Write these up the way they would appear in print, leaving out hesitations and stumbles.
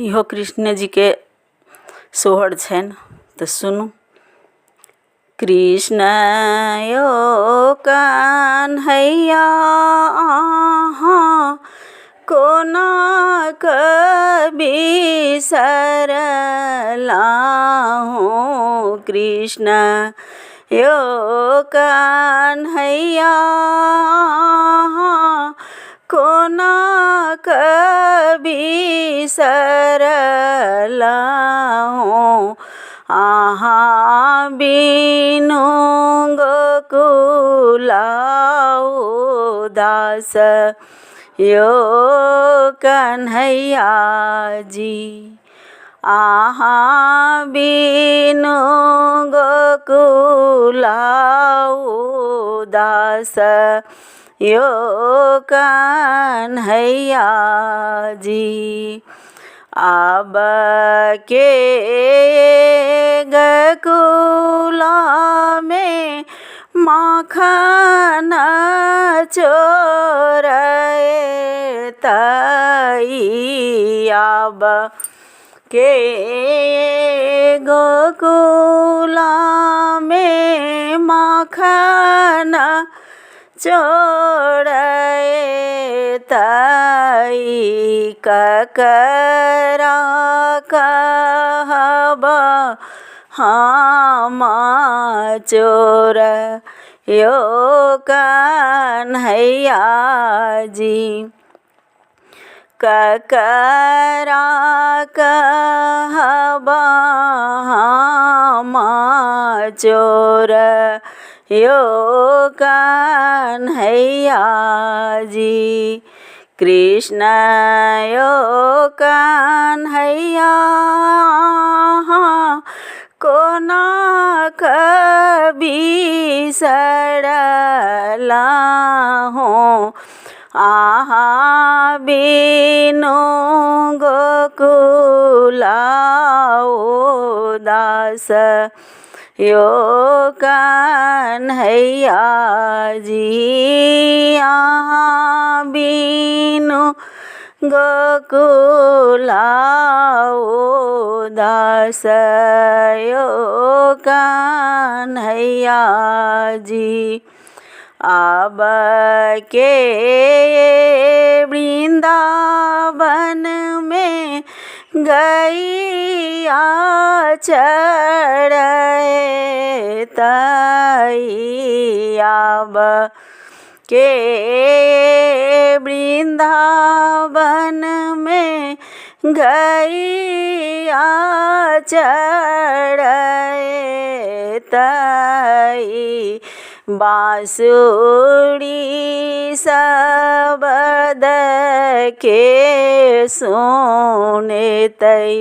इहो कृष्ण जी के सोहर छनि तऽ सुनू। कृष्ण यो कन्हैया अहाँ कोना कऽ बिसरलाहूँ। कृष्ण यो कन्हैया अहाँ कोना कऽ बिसरलाहूँ। अहाँ बिनु गोकुला उदास यो कन्हैया जी। अहाँ बिनु गोकुला उदास यो कन्हैया जी। अब के गोकुला में माखन चोरए तई। अब के गोकुला में माखन चोरए तई। ककरा कहब हम चोर यो कन्हैया जी। ककरा कहब हम चोर यो कन्हैया जी। कृष्ण यो कन्हैया अहाँ कोना कऽ बिसरलाहूँ। अहाँ बिनु गोकुला उदास यो कन्हैया जी। अहाँ बिनु गोकुला उदास यो कन्हैया जी। अब के वृंदावन में गैया चरए तई। अब के वृंदावन में गैया चरए तई। बांसुरी शब्द के सुने तई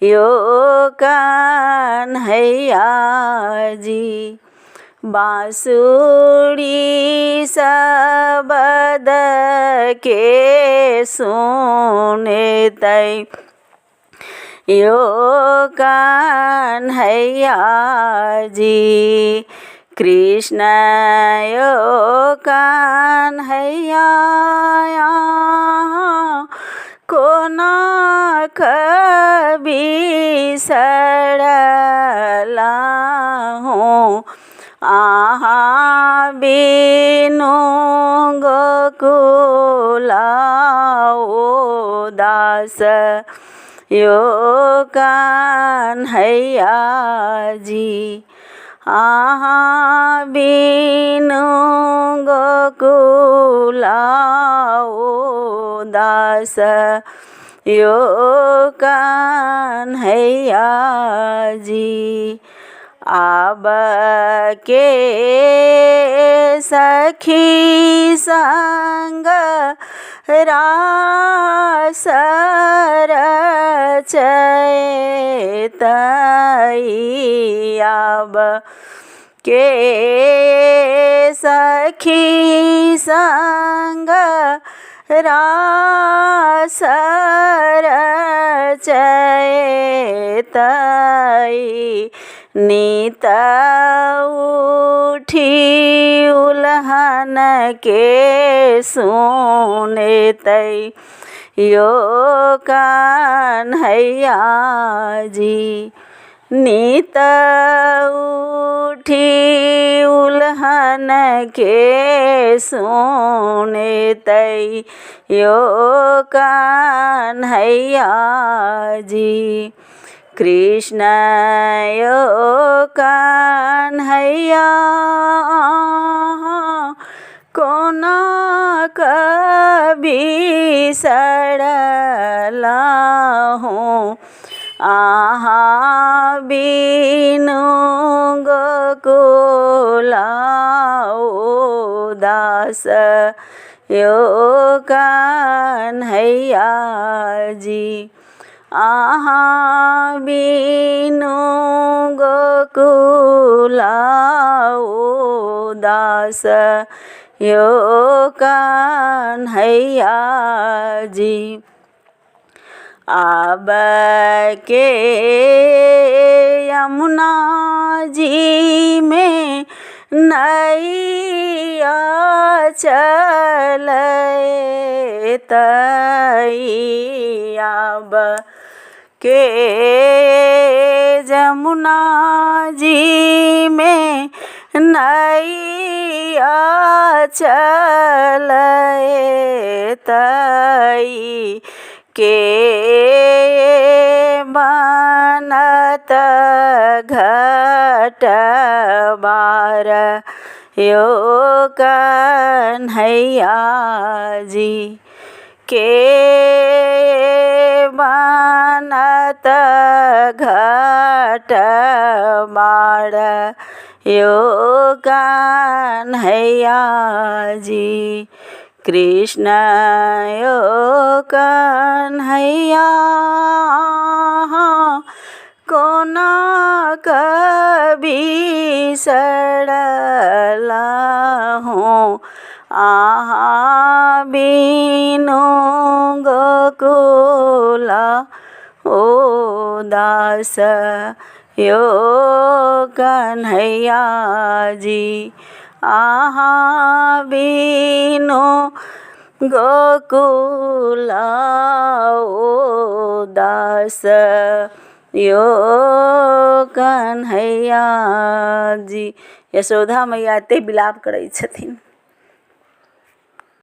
यो कन्हैया जी। बांसुरी शब्द के सुने तई यो कन्हैया जी। कृष्ण यो कन्हैया अहाँ कोना कऽ बिसरलाहूँ। अहाँ बिनु गोकुला उदास यो कन्हैया जी। अहाँ बिनु गोकुला उदास यो कन्हैया जी। अब के सखी संग रास रचए तई। अब के सखी संग रास रचए तई। नीत उठी उल्हन के सुने तै यो कन्हैया जी। नीत उठी उल्हन के सुने तै यो कन्हैया जी। कृष्ण यो कन्हैया कौन बिसरला हूँ आहा बिनु गोकुला उदास यो कन्हैया जी। आहा बिनु गोकुला उदास यो कन्हैया जी। अब के यमुना जी में नैया चले तई अब के जमुना जी में नैया चले तई के बनत घट बार यो कन्हैया जी। के बनत घट बार यो कन्हैया जी। कृष्ण यो कन्हैया कौन बिसरला हूँ आहा बिनु गोकुला उदास यो कन्हैया जी। आहा बिनु गोकुला उदास यो कन्हैया जी। यशोदा मैया ते बिलाप करै छथिन।